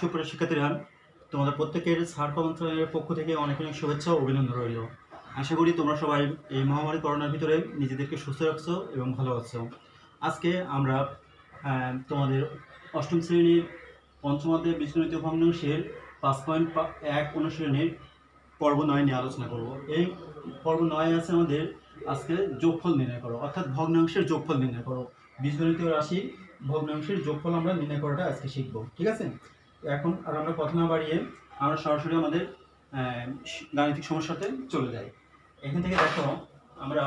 সুপ্রিয় শিক্ষার্থীরা, তোমাদের প্রত্যেকের স্যার কর্মচারীর পক্ষ থেকে অনেক অনেক শুভেচ্ছা ও অভিনন্দন রইল। আশা করি তোমরা সবাই এই মহামারী করোনার ভিতরে নিজেদেরকে সুস্থ রাখছো এবং ভালো আছো। আজকে আমরা তোমাদের অষ্টম শ্রেণীর পঞ্চম অধ্যায় বীজগণিত ভগ্নাংশের 5.1 অনুশীলনীর পর্ব 9 নিয়ে আলোচনা করব। এই পর্ব 9 আছে আমাদের আজকে যোগফল নির্ণয় করো, অর্থাৎ ভগ্নাংশের যোগফল নির্ণয় করো। বীজগণিত রাশি ভগ্নাংশের যোগফল আমরা নির্ণয় করাটা আজকে শিখবো, ঠিক আছে? এখন আর আমরা কথা না বাড়িয়ে আমরা সরাসরি আমাদের গাণিতিক সমস্যাতে চলে যাই। এখান থেকে দেখো, আমরা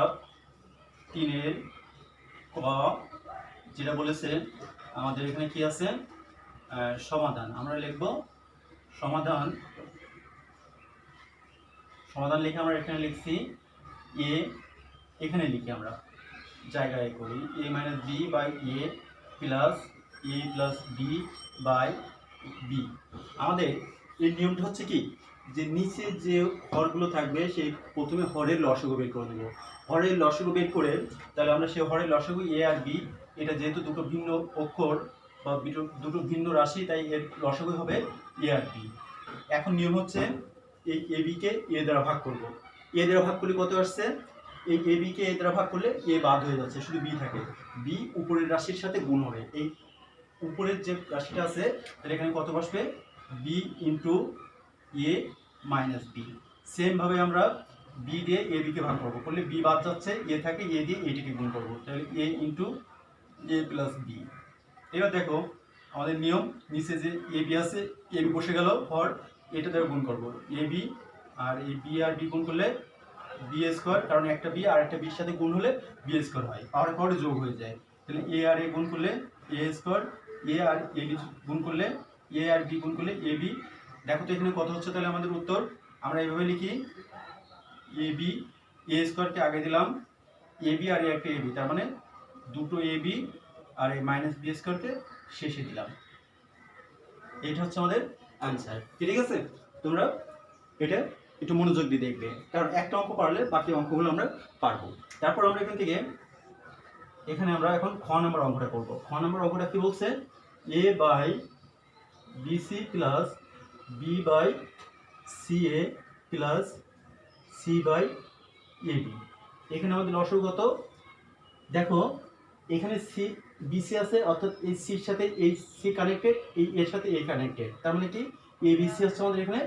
3-এর ক যেটা বলেছে আমাদের এখানে কি আছে, সমাধান। আমরা লিখব সমাধান। সমাধান লিখে আমরা এখানে লিখছি এ, এখানে লিখি আমরা জায়গায় করি a minus B by A plus A plus B by B. আমাদের এই নিয়মটা হচ্ছে কি, যে নিচে যে হরগুলো থাকবে সেই প্রথমে হরের লসাগু বের করে দেবো। হরের লসাগু বের করে তাহলে আমরা সেই হরের লসাগু এ আর বি, এটা যেহেতু দুটো ভিন্ন অক্ষর বা দুটো ভিন্ন রাশি, তাই এর লসাগু হবে এ আর বি। এখন নিয়ম হচ্ছে এই এ বিকে এ দ্বারা ভাগ করব। এ দ্বারা ভাগ করলে কত আসছে, এই এ বিকে এ দ্বারা ভাগ করলে এ বাদ হয়ে যাচ্ছে, শুধু বি থাকে। বি উপরের রাশির সাথে গুণ হবে। এই উপরের যে রাশিটা আছে তাহলে এখানে কত বসবে, B into A minus B. সেমভাবে আমরা বি দিয়ে এ বিকে ভাগ করবো, করলে বি বাদ যাচ্ছে, এ থাকে, এ দিয়ে এটিকে গুণ করবো, তাহলে এ ইন্টু এ প্লাস বি। এবার দেখো আমাদের নিয়ম, নিচে যে এ বি আছে, এ বি বসে গেল হর, এটা দ্বারা গুণ করবো এ বি, আর এই বি আর বি গুণ করলে বি স্কোয়ার, কারণ একটা বি আর একটা বির সাথে গুণ হলে বি স্কোয়ার হয়, পাওয়ার পরে যোগ হয়ে যায়। তাহলে এ আর এ গুণ করলে এ square, A R A B গুণ করলে এ আর বি গুণ করলে এ বি। দেখো তো এখানে কত হচ্ছে, তাহলে আমাদের উত্তর আমরা এইভাবে লিখি এ বি, এ স্কোয়ারকে আগে দিলাম, এ বি আর একটা এ বি, তার মানে দুটো এ বি আর এই মাইনাস বি স্কোয়ারকে শেষে দিলাম। এইটা হচ্ছে আমাদের অ্যান্সার, ঠিক আছে? তোমরা এটা একটু মনোযোগ দিয়ে দেখবে, কারণ একটা অঙ্ক পারলে বাকি অঙ্কগুলো আমরা পারবো। তারপর আমরা এখান থেকে এখানে আমরা এখন খ নম্বর অঙ্কটা করব। খ নম্বর অঙ্কটা কি বলছে, A by BC plus B by C A plus C by A B. এখানে আমাদের লসাগু কত, দেখো এখানে সি বিসি আছে, অর্থাৎ এই সির সাথে এই সি কানেক্টেড, এই এর সাথে এ কানেক্টেড, তার মানে কি এ বিসি হচ্ছে আমাদের এখানে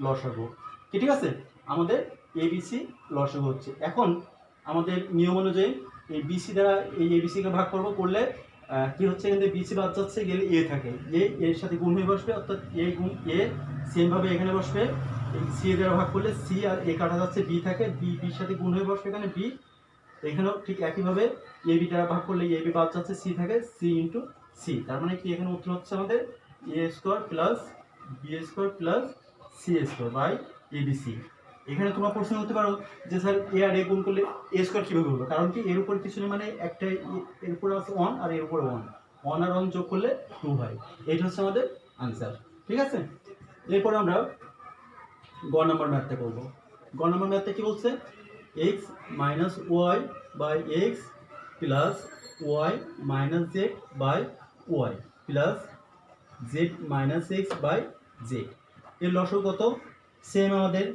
লসাগু, ঠিক আছে? আমাদের এ বিসি লসাগু হচ্ছে। এখন আমাদের নিয়ম অনুযায়ী এই বিসি দ্বারা এই এ বিসিকে ভাগ করবো, করলে কি হচ্ছে, এখানে বিসি বাদ যাচ্ছে, গেলে এ থাকে, এ এর সাথে গুণ হয়ে বসবে, অর্থাৎ এ গুণ এ সেমভাবে এখানে বসবে। এই সি দ্বারা ভাগ করলে সি আর এ কাটা যাচ্ছে, বি থাকে, বি বির সাথে গুণ হয়ে বসবে এখানে বি। এখানেও ঠিক একইভাবে এ বি দ্বারা ভাগ করলে এ বি বাদ যাচ্ছে, সি থাকে, সি ইন্টু সি, তার মানে কি এখানে উত্তর হচ্ছে আমাদের A square plus B square plus C square by A B C. এখানে তোমার প্রশ্ন করতে পারো যে স্যার এ আর এ গুণ করলে এ স্কোয়ার কীভাবে হলো, কারণ কি এর উপরে কিছু নেই, মানে একটা এর উপরে আছে 1 আর এর উপরে 1, 1 আর 1 যোগ করলে 2 হয়। এইটা হচ্ছে আমাদের আনসার, ঠিক আছে? এরপর আমরা গ নম্বর ম্যাথটা করবো। গ নম্বর ম্যাথটা কি বলছে, x minus Y by X plus Y minus Z by Y plus Z minus X by Z. এর লসাগু কত, সেম আমাদের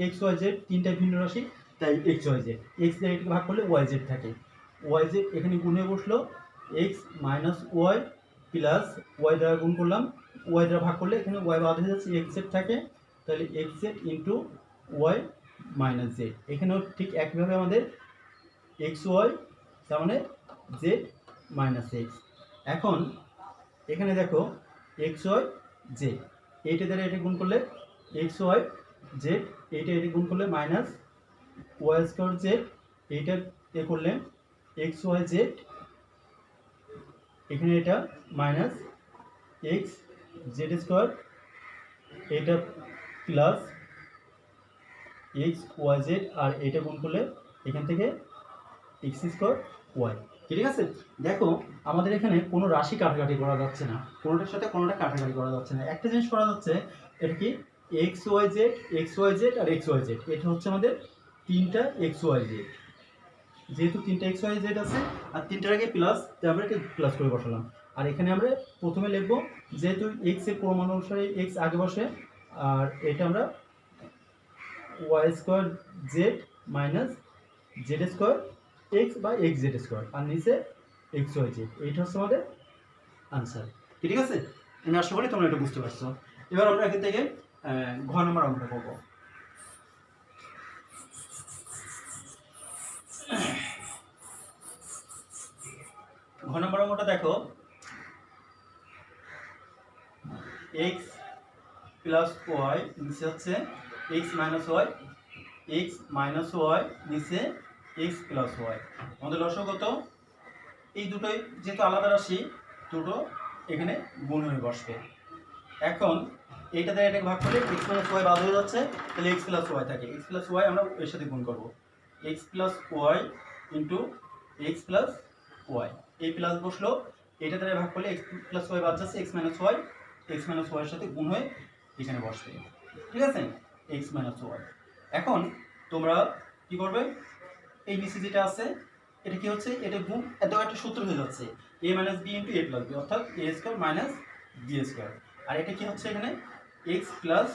এক্স ওয়াই জেড তিনটা ভিন্ন রাশি, তাই এক্স ওয়াই জেড, এক্স দ্বারা এটাকে ভাগ করলে ওয়াই জেড থাকে, ওয়াই জেড এখানে গুণে বসলো, X minus Y plus Y দ্বারা গুণ করলাম, ওয়াই দ্বারা ভাগ করলে এখানে ওয়াই বাদ হয়ে যাচ্ছে, এক্স জেড থাকে, তাহলে X Z into Y minus Z. এখানেও ঠিক একইভাবে আমাদের এক্স ওয়াই তার মানে জেড মাইনাস এক্স। এখন এখানে দেখো এক্স ওয়াই জেড, এইটা দ্বারা এটা গুণ করলে এক্স ওয়াই জেড, এইটা এটা গুণ করলে মাইনাস ওয়াই স্কোয়ার জেড, এইটা এ করলে এক্স ওয়াই জেড, এখানে এটা মাইনাস এক্স জেড স্কোয়ার, এটা প্লাস এক্স ওয়াই জেড, আর এটা গুণ করলে এখান থেকে এক্স স্কোয়ার ওয়াই, ঠিক আছে? দেখো আমাদের এখানে কোনো রাশি কাটাকাটি করা যাচ্ছে না, কোনোটার সাথে কোনোটা কাটাকাটি করা যাচ্ছে না, একটা জিনিস করা যাচ্ছে, এটা কি এক্স ওয়াই জেড আর এক্স ওয়াই জেড, এটা হচ্ছে আমাদের তিনটা এক্স ওয়াই জেড, যেহেতু তিনটা এক্স ওয়াই জেড আছে আর তিনটার আগে প্লাস, তারপরে প্লাস করে বসালাম, আর এখানে আমরা প্রথমে লিখব যেহেতু এক্স এর ক্রম অনুসারে এক্স আগে বসে, আর এটা আমরা Y square Z minus Z square X বা এক্স জেড স্কোয়ার, আর নিচে এক্স ওয়াই জেড। এইটা হচ্ছে আমাদের আনসার। ঠিক আছে, আমি আশা করি তোমরা এটা বুঝতে পারছো। এবার আমরা এখান থেকে ঘ নম্বর অঙ্কটা করবো। ঘ নম্বর অঙ্কটা দেখো, এক্স প্লাস ওয়াই নিচে হচ্ছে X minus Y, X minus Y নিচে এক্স প্লাস ওয়াই। আমাদের লসাগু কত? এই দুটোই যেহেতু আলাদা রাশি, দুটো এখানে গুণ হয়ে বসবে। এখন এইটা দ্বারা এটাকে ভাগ করলে এক্স মাইনাস ওয়াই বাদ হয়ে যাচ্ছে, তাহলে এক্স প্লাস ওয়াই থাকে। এক্স প্লাস ওয়াই আমরা এর সাথে গুণ করবো, X plus Y into X plus Y. এই প্লাস বসলো, এটা দ্বারা ভাগ করলে এক্স প্লাস ওয়াই বাদ যাচ্ছে, এক্স মাইনাস ওয়াইয়ের সাথে গুণ হয়ে এখানে বসবে। ঠিক আছে, এক্স মাইনাস ওয়াই। এখন তোমরা কি করবে, এই নিচে যেটা আছে এটা কি হচ্ছে, এটা গুণ এত একটা সূত্র হয়ে যাচ্ছে, A minus B into A plus B, অর্থাৎ A square minus B square. আর এটা কি হচ্ছে এখানে X plus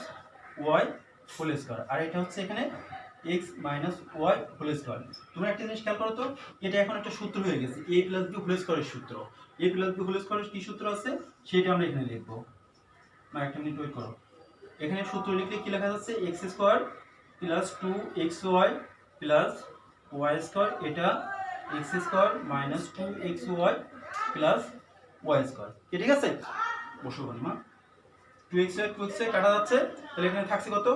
Y whole square, আর এটা হচ্ছে এখানে X minus Y whole square. তোমরা একটা জিনিস খেয়াল করো তো, এটা এখন একটা সূত্র হয়ে গেছে, এ প্লাস বি হোল স্কোয়ারের সূত্র। এ প্লাস বি হোল স্কোয়ারের কী সূত্র আছে সেটা আমরা এখানে লিখবো। একটা মিনিট ওয়েট করো। এখানে সূত্র লিখলে কি লেখা যাচ্ছে, X square plus 2xy plus Y square, এটা X square minus 2xy plus Y square. ঠিক আছে, বসো মা। 2xy কাটা যাচ্ছে, তাহলে এখানে থাকছে কত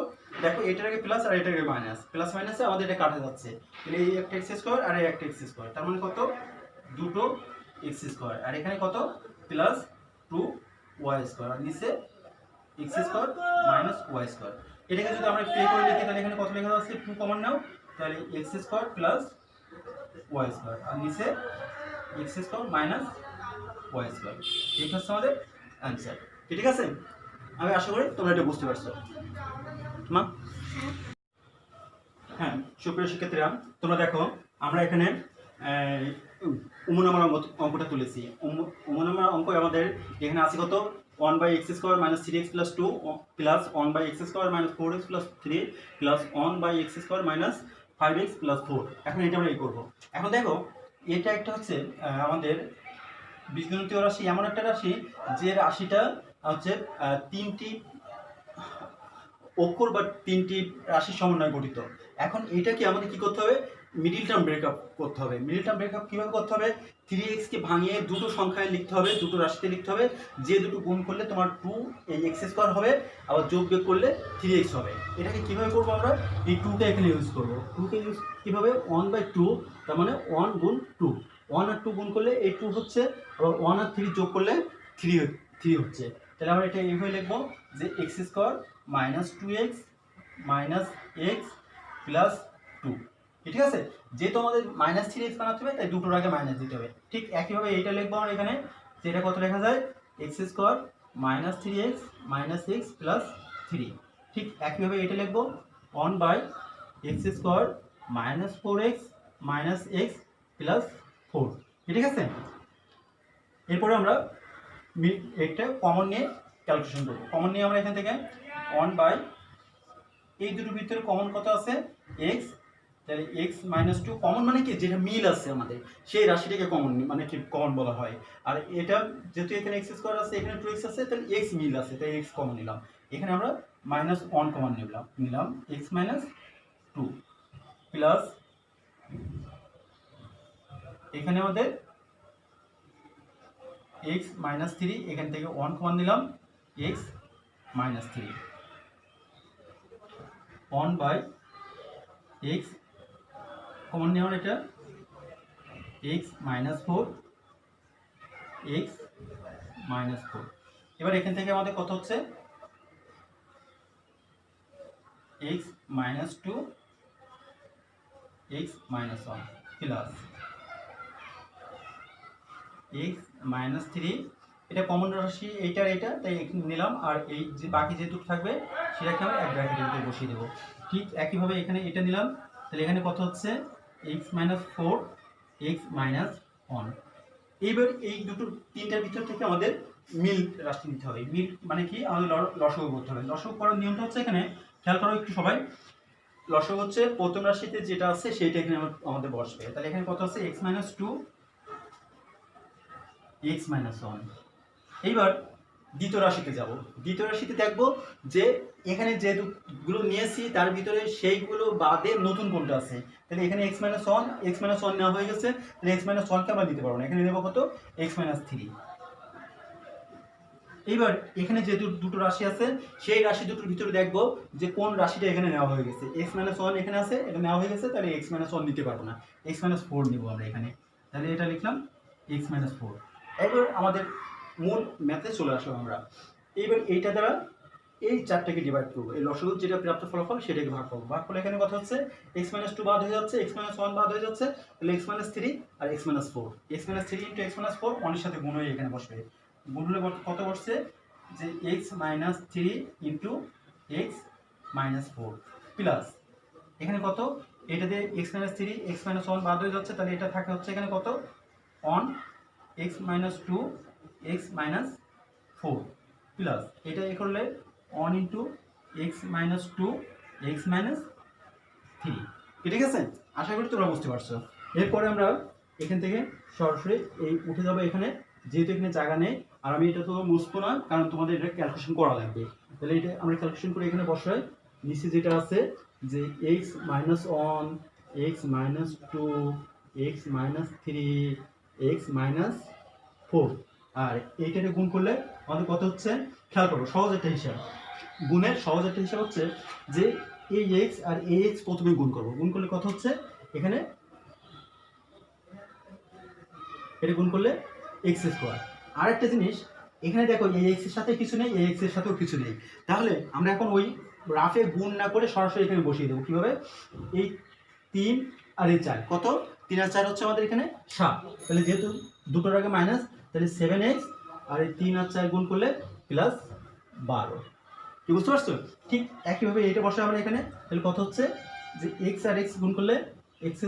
দেখো, এটার আগে প্লাস আর এটার আগে মাইনাস, প্লাস মাইনাসে আমাদের এটা কাটা যাচ্ছে, তাহলে এই একটা এক্স স্কোয়ার আর এই একটা এক্স স্কোয়ার, তার মানে কত দুটো এক্স স্কোয়ার, আর এখানে কত প্লাস 2y স্কোয়ার, আর নিচে X square minus Y square. এটাকে যদি আমরা পে করে লিখি তাহলে এখানে কত লেখা যাচ্ছে, 2 কমন নাও, তাহলে X square plus Y square, আর নিচে X square minus Y square. এই হচ্ছে আমাদের অ্যান্সার। ঠিক আছে, আমি আশা করি তোমরা এটা বুঝতে পারছো মা। হ্যাঁ, সুপ্রিয় শিক্ষার্থীরা, তোমরা দেখো আমরা এখানে উমনামার অঙ্কটা তুলেছি। উমনামার অঙ্ক আমাদের এখানে আছে কত, 1/x square minus 3x plus 2 plus 1/x square minus 4x plus 3 plus 1/x square minus 5x plus 4। এখন এটা আমরা এই করবো। এখন দেখো এটা একটা হচ্ছে আমাদের বীজগণিতীয় রাশি, এমন একটা রাশি যে রাশিটা হচ্ছে তিনটি অক্ষর বা তিনটি রাশির সমন্বয়ে গঠিত। এখন এটাকে আমাদের কি করতে হবে, মিডিল টার্ম ব্রেকআপ করতে হবে। মিডিল টার্ম ব্রেকআপ কীভাবে করতে হবে, 3xকে ভাঙিয়ে দুটো সংখ্যায় লিখতে হবে, দুটো রাশিতে লিখতে হবে, যে দুটো গুণ করলে তোমার 2 এই এক্স স্কোয়ার হবে, আবার যোগ বিয়োগ করলে 3x হবে। এটাকে কীভাবে করবো আমরা, এই 2কে এখানে ইউজ করবো। 2কে ইউজ কীভাবে, 1/2, তার মানে 1 গুণ 2, 1 আর 2 গুণ করলে এই 2 হচ্ছে, আবার 1 আর 3 যোগ করলে 3 হচ্ছে। তাহলে আমরা এটা এইভাবে লিখবো যে x square minus 2x minus x plus 2। ঠিক আছে, যেহেতু আমাদের মাইনাস 3x বানাতে হবে তাই দুটোর আগে মাইনাস দিতে হবে। ঠিক একইভাবে এইটা লিখবো আমরা এখানে, যেটা কত লেখা যায়, x square minus 3x minus x plus 3। ঠিক একইভাবে এটা লিখবো 1/x square minus 4x minus x plus 4। ঠিক আছে, এরপরে আমরা একটা কমন নিয়ে ক্যালকুলেশন করবো। কমন নিয়ে আমরা এখান থেকে 1/, এই দুটোর ভিতরে কমন কত আছে, এক্স, তাহলে এক্স মাইনাস 2 কমন মানে কি, যেটা মিল আছে আমাদের সেই রাশিটাকে কমন মানে কি কমন বলা হয়। আর এটা যেহেতু এখানে এক্স স্কোয়ার আছে, এখানে 2x আছে, তাহলে এক্স মিল আছে, তাই এক্স কমন নিলাম। এখানে আমরা -1 কমন নিলাম এক্স মাইনাস 2 প্লাস, এখানে আমাদের এক্স মাইনাস 3, এখান থেকে 1 কমন নিলাম, এক্স মাইনাস 3, 1/x কমন নেওয়ার এটা এক্স মাইনাস 4, এক্স মাইনাস 4। এবার এখান থেকে আমাদের কত হচ্ছে, X minus 2, x minus 1 plus x minus 3, এটা কমন রাশি এইটার এটা, তাই নিলাম, আর এই যে বাকি যে দুটো থাকবে সেটাকে আমরা এক ব্র্যাকেটের ভিতরে বসিয়ে দেবো। ঠিক একইভাবে এখানে এটা নিলাম, তাহলে এখানে কত হচ্ছে, এক্স মাইনাস 4, এক্স মাইনাস 1। এইবার এই দুটো তিনটার ভিতর থেকে আমাদের মিল রাশি নিতে হবে। মিল মানে কি, আমাদের লসাগু করতে হবে। লসাগু করার নিয়মটা হচ্ছে, এখানে খেয়াল করো একটু সবাই, লসাগু হচ্ছে প্রথম রাশিতে যেটা আছে সেইটা এখানে আমাদের বসবে। তাহলে এখানে কত আছে, x - 2 x - 1। এইবার দ্বিতীয় রাশিতে যাব। দ্বিতীয় রাশিতে দেখব যে এখানে যেগুলো নিয়েছি তার ভিতরে সেইগুলো বাদে নতুন কোনটা আছে। তাহলে এখানে x - 1 x - 1 নেওয়া হয়ে গেছে। তাহলে x - 1কে আমরা দিতে পারবো না, এখানে নেব কত, x - 3। এইবার এখানে যে দুটো রাশি আছে সেই রাশি দুটোর ভিতরে দেখব যে কোন রাশিটা এখানে নেওয়া হয়ে গেছে। x - 1 এখানে আছে, এটা নেওয়া হয়ে গেছে, তাহলে x - 1 নিতে পারবো না, x - 4 নিব আমরা এখানে। তাহলে এটা লিখলাম x - 4। এবার আমাদের মূল ম্যাথে চলে আসবো আমরা। এইবার এইটা দ্বারা এই চারটাকে ডিভাইড করবো, এই লসাগুর যেটা প্রাপ্ত ফলাফল সেটাকে ভাগ করবো। ভাগ করলে এখানে কথা হচ্ছে x - 2 বাদ হয়ে যাচ্ছে, x - 1 বাদ হয়ে যাচ্ছে, তাহলে x - 3 আর x - 4। x - 3 × x - 4 1 এর সাথে গুণ হয়ে এখানে বসবে। গুণ হলে কত বসছে, যে x - 3 × x - 4 প্লাস এখানে কত, এটা দিয়ে x - 3 x - 1 বাদ হয়ে যাচ্ছে, তাহলে এটা থাকে হচ্ছে এখানে কত, 1 x - 2 x - 4 প্লাস এটা এ করলে 1 × x - 2 x - 3। ঠিক আছে, আশা করি তোমরা বুঝতে পারছো। এরপরে আমরা এখান থেকে সরাসরি এই উঠে যাবো এখানে, যেহেতু এখানে জায়গা নেই আর আমি এটা তো মুছবো না, কারণ তোমাদের এটা ক্যালকুলেশন করা লাগবে। তাহলে এটা আমরা ক্যালকুলেশন করে এখানে বসাই। নিচে যেটা আছে যে x - 1 x - 2 x - 3 x - 4, আর এইটাকে গুণ করলে আমাদের কত হচ্ছে, খেয়াল করো সহজ একটা হিসাব। গুণের সহজ একটা হিসাব হচ্ছে যে এই x আর এই x প্রথমে গুণ করবো, গুণ করলে কত হচ্ছে এখানে, এটা গুণ করলে x²। আর একটা জিনিস এখানে দেখো, এই x এর সাথে কিছু নেই, এই x এর সাথেও কিছু নেই। তাহলে আমরা এখন ওই রাফে গুণ না করে সরাসরি এখানে বসিয়ে দেবো। কীভাবে, এই 3 আর এই 4, কত, 3 আর 4 হচ্ছে আমাদের এখানে 7। তাহলে যেহেতু দুটোর আগে মাইনাস, তাহলে 7x আর এই 3 আর 4 গুণ করলে প্লাস 12। কি বুঝতে পারছো? ঠিক একইভাবে এইটা বসে আমরা এখানে, তাহলে কত হচ্ছে যে x আর x গুণ করলে x²,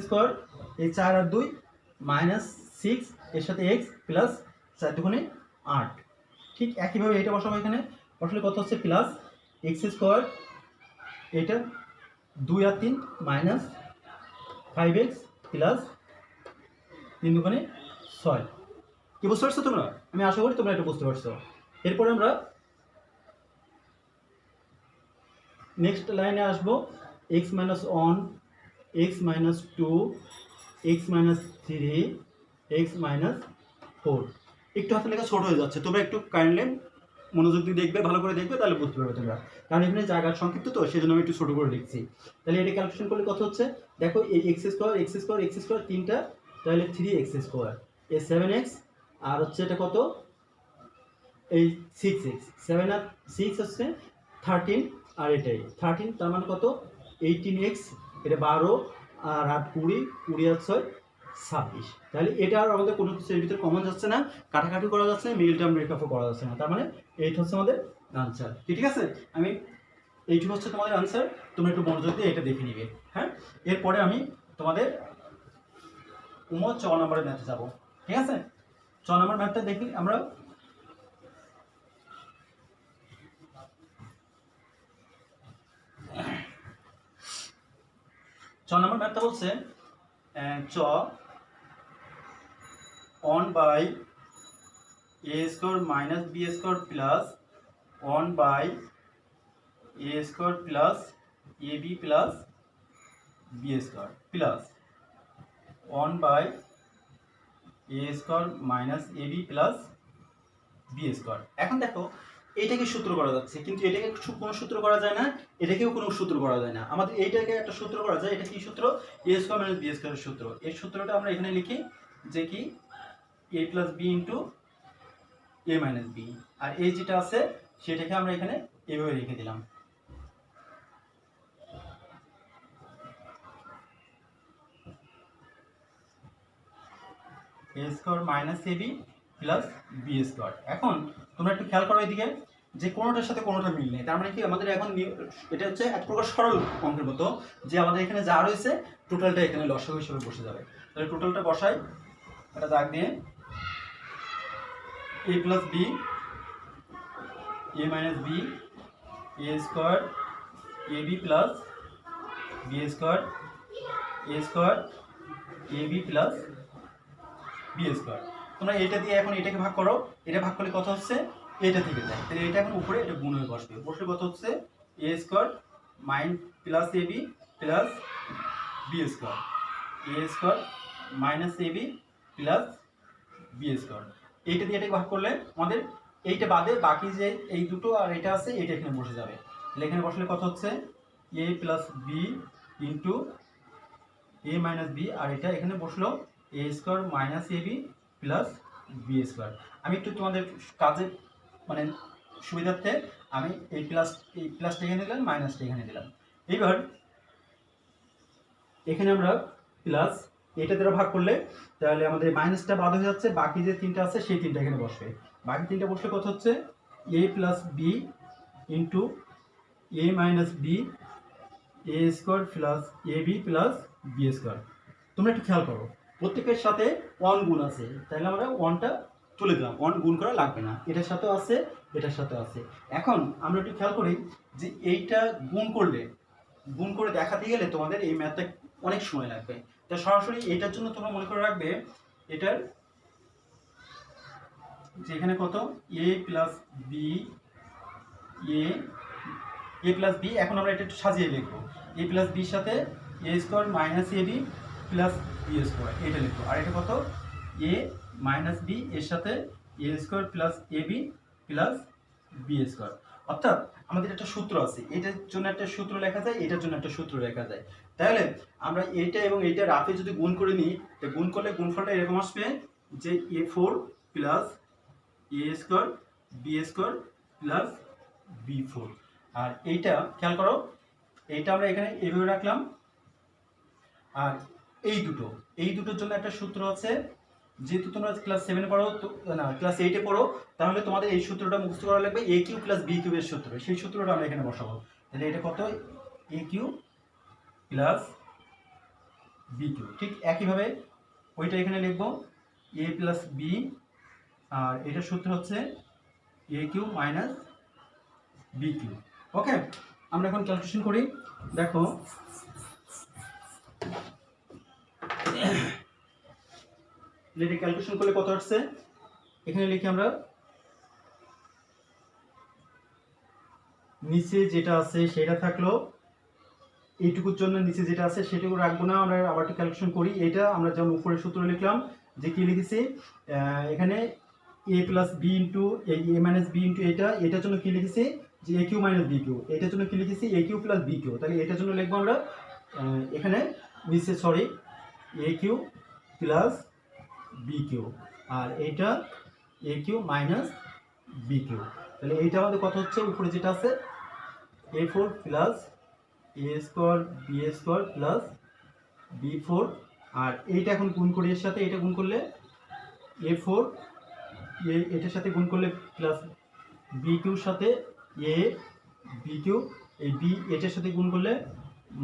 এই 4 আর 2 -6 এর সাথে x প্লাস 4 দুগুণে 8। ঠিক একইভাবে এটা বসাবো এখানে, বসালে কত হচ্ছে প্লাস x², এটা 2 আর 3 -5x প্লাস 3 দুগুণে 6। কি বুঝতে পারছো তোমরা? আমি আশা করি তোমরা এটা বুঝতে পারছো। এরপরে আমরা নেক্সট লাইনে আসবো, x - 1 x - 2 x - 3 x - 4। একটু হাতে লেখা ছোট হয়ে যাচ্ছে, তোমরা একটু কাইন্ডলি মনোযোগ দিয়ে দেখবে, ভালো করে দেখবে, তাহলে বুঝতে পারবে তোমরা। কারণ এখানে জায়গার সংক্ষিপ্ত তো, সেজন্য আমি একটু ছোট করে লিখছি। তাহলে এটা ক্যালকুলেশন করলে কত হচ্ছে, দেখো এই x² তিনটা, তাহলে 3x², এই 7x, আর হচ্ছে এটা কত, এই 6x, 7 আর 6 হচ্ছে 13, আর এটাই 13, তার মানে কত 18x, এটা 12 আর 8 20, 20 আর 6 26। তাহলে এটা আর আমাদের কোনো কিছুর ভিতরে কমন যাচ্ছে না, কাটাকাটি করা যাচ্ছে না, মিডল টার্ম ব্রেকআপও করা যাচ্ছে না। তার মানে এইটা হচ্ছে আমাদের আনসার। ঠিক আছে, আমি এইটুকু হচ্ছে তোমাদের আনসার, তোমরা একটু মনোযোগ দিয়ে এটা দেখে নিবে। হ্যাঁ, এরপরে আমি তোমাদের 6 নম্বরের ম্যাথে যাবো। ঠিক আছে, 6 নম্বর ম্যাথটা দেখি আমরা। 6 নম্বর ম্যাথটা বলছে, 1/a² - b² plus 1/a² plus ab plus b² plus 1/a² - ab plus b²। এখন দেখো এইটাকে সূত্র করা যাচ্ছে, কিন্তু এটাকে কোনো সূত্র করা যায় না, এটাকেও কোনো সূত্র করা যায় না। আমাদের এইটাকে একটা সূত্র করা যায়, এটা কি সূত্র, a² - b² এর সূত্র। এর সূত্রটা আমরা এখানে লিখি যে কি a + b × a - b, আর এই যেটা আছে সেটাকে আমরা এখানে এভাবে রেখে দিলাম। a² - ab plus b²। এখন তোমরা একটু খেয়াল করো এদিকে, যে কোনোটার সাথে কোনোটা মিল নেই। তার মানে কি আমাদের এখন এটা হচ্ছে এক প্রকার সরল অঙ্কের মতো, যে আমাদের এখানে যা রয়েছে টোটালটা এখানে লসাগু হিসেবে বসে যাবে। তাহলে টোটালটা বসাই, একটা দাগ দিয়ে এ plus B A minus B A square A B plus B square A square A B plus B square. তোমরা এটা দিয়ে এখন এটাকে ভাগ করো, এটা ভাগ করলে কত হচ্ছে এটা থেকে যায়, তাহলে এটা এখন উপরে এটা গুণ হয়ে বসবে, বসলে কত হচ্ছে এ square mine plus A B plus B square A square minus A B plus B square. এইটা দিয়ে এটাকে ভাগ করলে আমাদের এইটা বাদে বাকি যে এই দুটো আর এটা আছে এটা এখানে বসে যাবে, তাহলে এখানে বসলে কত হচ্ছে এ plus B into A minus B, আর এটা এখানে বসলো এ square minus A B plus B square. আমি একটু তোমাদের কাজে মানে সুবিধার্থে আমি এই প্লাসটা এখানে দিলাম, মাইনাসটা এখানে দিলাম। এইবার এখানে আমরা প্লাস এটা দ্বারা ভাগ করলে তাহলে আমাদের মাইনাসটা বাদ হয়ে যাচ্ছে, বাকি যে তিনটা আছে সেই তিনটা এখানে বসবে, বাকি তিনটা বসলে কত হচ্ছে এ plus B into A minus B A square plus A B plus B square. তোমরা একটু খেয়াল করো প্রত্যেকের সাথে ওয়ান গুণ আছে, তাহলে আমরা ওয়ানটা তুলে দিলাম, ওয়ান গুণ করা লাগবে না, এটার সাথেও আছে এটার সাথেও আছে। এখন আমরা একটু খেয়াল করি যে এইটা গুণ করে দেখাতে গেলে তোমাদের এই ম্যাথটা অনেক সময় লাগবে, তা সরাসরি এটার জন্য তোমরা মনে করে রাখবে এটার যে এখানে কত এ plus B A plus B, এখন আমরা এটা একটু সাজিয়ে লিখবো এ প্লাস বির সাথে এ square minus A B plus B square এটা লিখবো, আর এটা কত এ মাইনাস বি এর সাথে এ square plus A B plus B square. অর্থাৎ আমাদের একটা সূত্র আছে, এটার জন্য একটা সূত্র লেখা যায়, এটার জন্য একটা সূত্র লেখা যায়, তাহলে আমরা এইটা এবং এইটা রাফে যদি গুণ করে নিই, গুণ করলে গুণফলটা এরকম আসবে যে A four plus A square B square plus B four. আর এইটা খেয়াল করো এইটা আমরা এখানে এইভাবে রাখলাম, আর এই দুটোর জন্য একটা সূত্র আছে, যেহেতু তোমরা ক্লাস 7 পড়ো না ক্লাস 8 পড়ো, তাহলে তোমাদের এই সূত্রটা মুখস্থ করা লাগবে এ কিউ প্লাস বি কিউবের সূত্র, সেই সূত্রটা আমরা এখানে বসাবো। তাহলে এটা কত এ কিউ প্লাস বি কিউ, ঠিক একইভাবে ওইটা এখানে লিখবো এ প্লাস বি, আর এটার সূত্র হচ্ছে A Q minus B Q. ওকে, আমরা এখন ক্যালকুলেশন করি। দেখো এটা ক্যালকুলেশন করলে কত আসছে, এখানে লিখি আমরা নিচে যেটা আছে সেটা থাকলো, এইটুকুর জন্য নিচে যেটা আছে সেটুকু রাখবো না, আমরা আবার একটু ক্যালকুলেশন করি। এটা আমরা যেমন উপরে সূত্র লিখলাম যে কি লিখেছি এখানে A plus B into A minus B into এটার জন্য কি লিখেছি যে A Q minus B cube, এটার জন্য কি লিখেছি A cube plus B cube, তাহলে এটার জন্য লিখবো আমরা এখানে নিচে A cube plus B cube, আর এইটা A Q minus B cube. তাহলে এইটা আমাদের কত হচ্ছে উপরে যেটা আছে A four plus A square B square plus B four, আর এইটা এখন গুণ করি এর সাথে, এটা গুণ করলে এ ফোর এটার সাথে গুণ করলে প্লাস বি কিউর সাথে এ বি কিউ, এই বি এটার সাথে গুণ করলে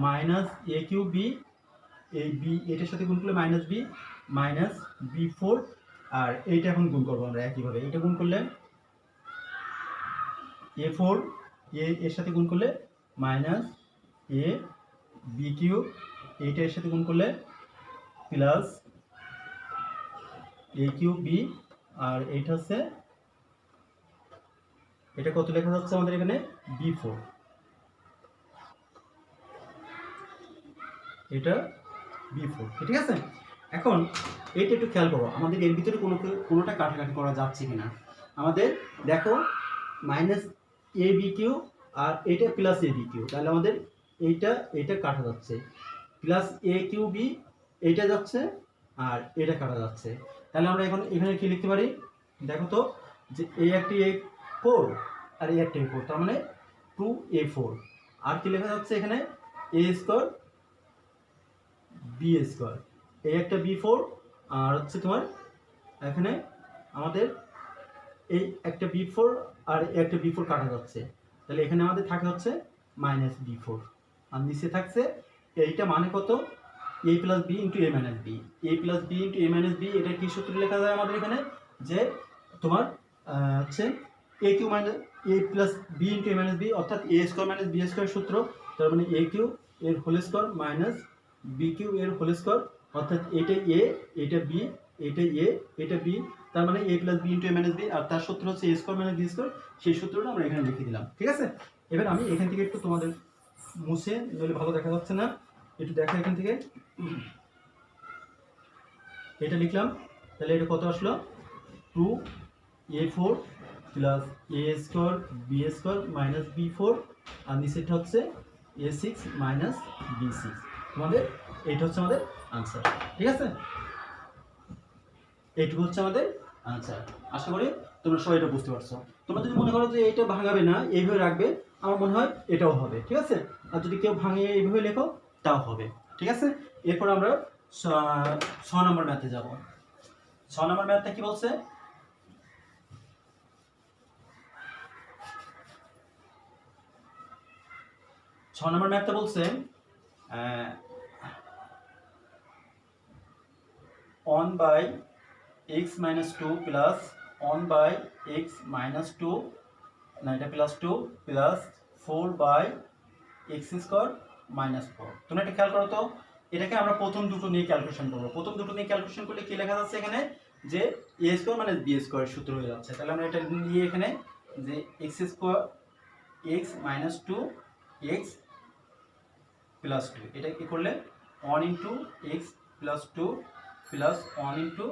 মাইনাস এ কিউ বি, এই বি এটার সাথে গুণ করলে মাইনাস বি ফোর, আর এইটা এখন গুণ করবো আমরা একইভাবে, এটা গুণ করলে এ ফোর এর সাথে গুণ করলে মাইনাস এ বি কিউ, এইটা এর সাথে গুণ করলে প্লাস এ কিউ বি, আর এইটা হচ্ছে এটা কত লেখা যাচ্ছে আমাদের এখানে বি ফোর, এটা বি ফোর, ঠিক আছে। এখন এইটা একটু খেয়াল করো আমাদের এর ভিতরে কোনোটা কাটাকাটি করা যাচ্ছে কিনা। আমাদের দেখো মাইনাস এ বি কিউ আর এটা প্লাস এ বি কিউ, তাহলে আমাদের এইটা কাটা যাচ্ছে, প্লাস এ কিউ বি এইটা যাচ্ছে আর এটা কাটা যাচ্ছে, তাহলে আমরা এখন এখানে কি লিখতে পারি দেখো তো যে এ একটি এ ফোর আর এ একটি এ ফোর, তার মানে 2a4, আর কি লেখা যাচ্ছে এখানে এ স্কোয়ার বি স্কোয়ার, এই একটা বি ফোর, আর হচ্ছে তোমার এখানে আমাদের এই একটা বি ফোর আর একটা বি ফোর কাটা যাচ্ছে, তাহলে এখানে আমাদের থাকে হচ্ছে মাইনাস বি ফোর, আর নিচে থাকছে এইটা মানে কত এ plus B into A minus B, A plus B into A minus B, এটা কি সূত্র লেখা যায় আমাদের এখানে যে তোমার হচ্ছে A Q minus A plus B into A minus B, অর্থাৎ A square minus B square সূত্র। তার মানে এ কিউ এর whole square minus B Q এর হোল স্কোয়ার, অর্থাৎ এটা এ, এটা বি, এটা এ, এটা বি, তার মানে এ plus B into A minus B, আর তার সূত্র হচ্ছে এ স্কোয়ার মাইনাস বি স্কোয়ার। সেই সূত্রটা আমরা এখানে লিখে দিলাম, ঠিক আছে। এবার আমি এখান থেকে একটু তোমাদের মুছে, নইলে ভালো দেখা যাচ্ছে না, একটু দেখা এখান থেকে। এটা লিখলাম, তাহলে এটা কত আসলো, 2a4 plus A square B square minus বি4, আর নিচেটা হচ্ছে a6 মাইনাস b6। তোমাদের এইটা হচ্ছে আমাদের আনসার, ঠিক আছে। এইটুকু হচ্ছে আমাদের আনসার। আশা করি তোমরা সবাই এটা বুঝতে পারছো। তোমরা যদি মনে করো যে এইটা ভাঙাবে না, এইভাবে রাখবে, আমার মনে হয় এটাও হবে, ঠিক আছে। আর যদি কেউ ভাঙিয়ে এইভাবে লেখো তাও হবে, ঠিক আছে। এরপর আমরা 6 নম্বর ম্যাথে যাব। 6 নম্বর ম্যাথটা কি বলছে, 6 নম্বর ম্যাথটা বলছে 1/x minus 2 plus 1/x minus 2, না এটা plus 2 plus 4/x square minus 4। তোমরা এটা খেয়াল করো তো, এটাকে আমরা প্রথম দুটো নিয়ে ক্যালকুলেশন করবো। প্রথম দুটো নিয়ে ক্যালকুলেশন করলে কি লেখা যাচ্ছে এখানে, যে এ স্কোয়ার মানে বি স্কোয়ার সূত্র হয়ে যাচ্ছে। তাহলে আমরা এটা নিয়ে এখানে যে x square x minus 2 x plus 2, এটা কি করলে 1 into X plus 2 plus 1 into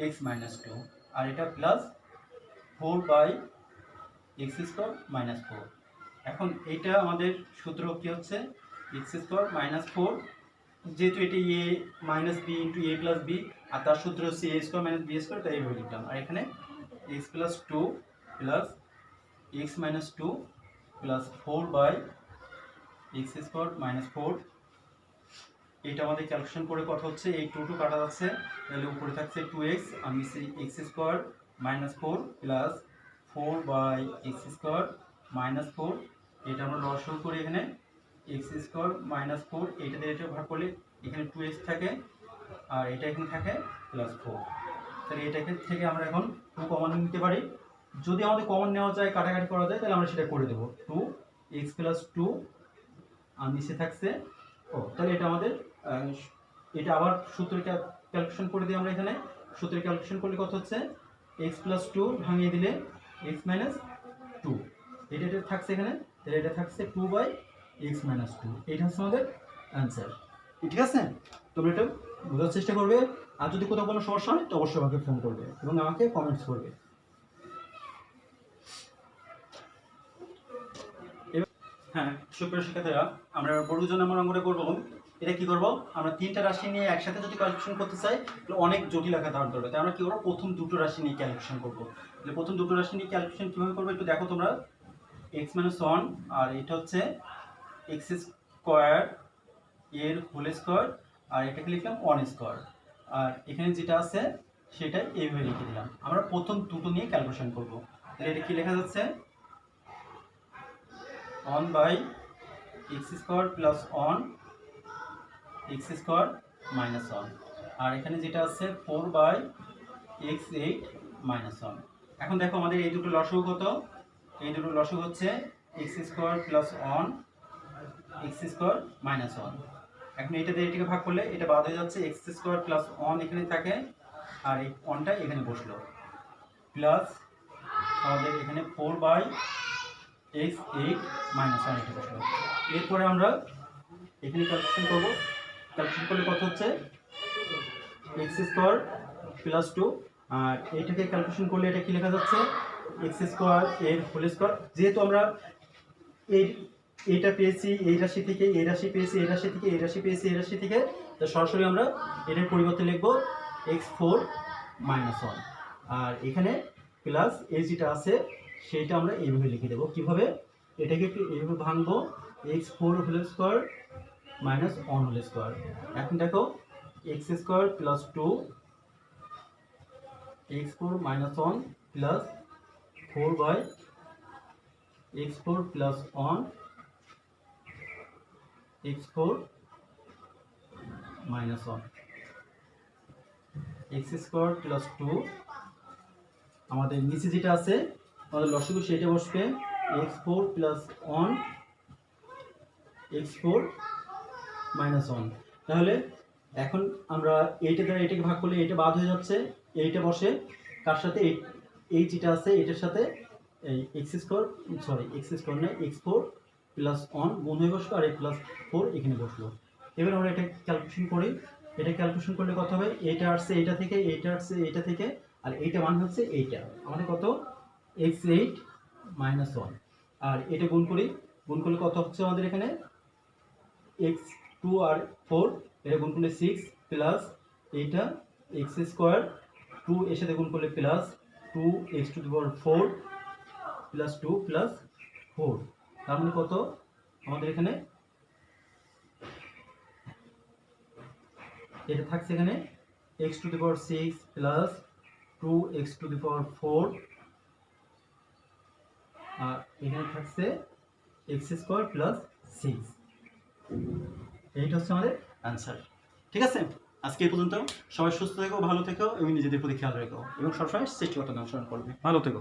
x minus 2, আর এটা প্লাস 4/x স্কোয়ার মাইনাস 4। এখন এইটা আমাদের সূত্র কি হচ্ছে, এক্স স্কোয়ার মাইনাস 4, যেহেতু এটি এ minus B into A plus B, আর তার সূত্র হচ্ছে এ স্কোয়ার মাইনাস বি স্কোয়ার, তাই এইভাবে লিখলাম। আর এখানে X plus 2 plus x minus 2 plus 4/x square minus 4। এটা আমাদের ক্যালকুলেশন করে কত হচ্ছে, এই 2 কাটা যাচ্ছে, তাহলে উপরে থাকছে 2x, আর নিচে X square minus 4 plus 4/x square minus 4। এটা আমরা লসাগু করি, এখানে এক্স স্কোয়ার মাইনাস 4, এটা দিয়ে এটা ভাগ করলে এখানে 2x থাকে, আর এটা এখানে থাকে প্লাস 4। তাহলে এটাকে থেকে আমরা এখন 2 কমন নিতে পারি। যদি আমাদের কমন নেওয়া যায়, কাটাকাটি করা যায়, তাহলে আমরা সেটা করে দেবো। 2x প্লাস 2, আর নিচে থাকছে তাহলে এটা আমাদের এটা আবার সূত্রটা ক্যালকুলেশন করে দিই আমরা। এখানে সূত্রে ক্যালকুলেশন করলে কত হচ্ছে, এক্স প্লাস 2 ভাঙিয়ে দিলে এক্স মাইনাস 2, এটা থাকছে এখানে, তাহলে এটা থাকছে 2/x মাইনাস 2। এটা হচ্ছে আমাদের অ্যান্সার, ঠিক আছে। তোমরা এটা বোঝার চেষ্টা করবে, আর যদি কোথাও কোনো সমস্যা হয় তো অবশ্যই আমাকে ফোন করবে এবং আমাকে কমেন্টস করবে। হ্যাঁ, সুপ্রিয় শিক্ষার্থীরা, আমরা বর্গজন নম্বর অঙ্কটা করবো। এটা কি করব, আমরা 3টা রাশি নিয়ে একসাথে যদি ক্যালকুলেশন করতে চাই তাহলে অনেক জটিল আকার ধারণ করবে। তাই আমরা কি করবো, প্রথম দুটো রাশি নিয়ে ক্যালকুলেশন করবো। তাহলে প্রথম দুটো রাশি নিয়ে ক্যালকুলেশন কীভাবে করবো একটু দেখো তোমরা। x মাইনাস 1, আর এটা হচ্ছে এক্স স্কোয়ার এর হোল স্কোয়ার, আর এটাকে লিখলাম 1 স্কোয়ার, আর এখানে যেটা আছে সেটা এইভাবে লিখে দিলাম। আমরা প্রথম দুটো নিয়ে ক্যালকুলেশন করবো। তাহলে এটা কি লেখা যাচ্ছে, 1/x square plus 1 x square minus 1, আর এখানে যেটা আছে 4/x8 মাইনাস 1। এখন দেখো আমাদের এই দুটো লসাগু কত, এই দুটো লসাগু হচ্ছে x square plus 1 x square minus 1। এখন এটা দিয়ে এটাকে ভাগ করলে এটা বাদ হয়ে যাচ্ছে, x স্কোয়ার প্লাস 1 এখানে থাকে, আর এই 1টা এখানে বসলো, প্লাস আমাদের এখানে 4/x8 মাইনাস 1 এটা বসলো। এরপরে আমরা এখানে ক্যালকুলেশন করবো। ক্যালকুলেশন করলে কত হচ্ছে, এক্স স্কোয়ার প্লাস 2, আর এইটাকে ক্যালকুলেশন করলে এটা কি লেখা যাচ্ছে, এক্স স্কোয়ার এর হোল স্কোয়ার। যেহেতু আমরা এইটা পেয়েছি এই রাশি থেকে, এই রাশি পেয়েছি এই রাশি থেকে, এই রাশি পেয়েছি এই রাশি থেকে, তো সরাসরি আমরা এটার পরিবর্তে লিখবো x4 মাইনাস 1, আর এখানে প্লাস এই যেটা আছে সেইটা আমরা এইভাবে লিখে দেবো। কীভাবে, এটাকে একটু এইভাবে ভাঙবো, x4 whole square minus 1 whole square. এখন দেখো X square plus 2 x4 minus 1 plus 4/x4 plus 1 x4 minus 1, x square plus 2 আমাদের নিচে যেটা আছে আমাদের লসাগু সেটা বসবে x4 প্লাস 1 x4 মাইনাস 1। তাহলে এখন আমরা এইটা দ্বারা এটাকে ভাগ করলে এটা বাদ হয়ে যাচ্ছে, এইটা বসে কার সাথে, এই যেটা আছে এটার সাথে এই এক্স স্কোয়ার না x4 প্লাস 1 গুণ হয়ে বসলো, আর এই প্লাস 4 এখানে বসলো। এবার আমরা এটা ক্যালকুলেশন করি। এটা ক্যালকুলেশন করলে কত হবে, এইটা আসছে এইটা থেকে, এইটা আসছে এইটা থেকে, আর এইটা মান হচ্ছে এইটা, আমাদের কত x8 মাইনাস 1। আর এটা গুণ করি, গুণ করলে কত হচ্ছে আমাদের এখানে x2 আর 4, এটা গুণ করলে 6 প্লাস এইটা x স্কোয়ার 2 এর সাথে গুণ করলে প্লাস 2x4 প্লাস 2 প্লাস 4, তার মানে কত আমাদের এখানে এটা থাকছে এখানে x6 প্লাস 2x4, আর এখানে থাকছে x² প্লাস 6। এইটা হচ্ছে আমাদের অ্যান্সার। ঠিক আছে, আজকে এই পর্যন্ত। সবাই সুস্থ থেকো, ভালো থেকো এবং নিজেদের প্রতি খেয়াল রেখো এবং সবসময় সৃষ্টিকর্তাকে অনুসরণ করবে। ভালো থেকো।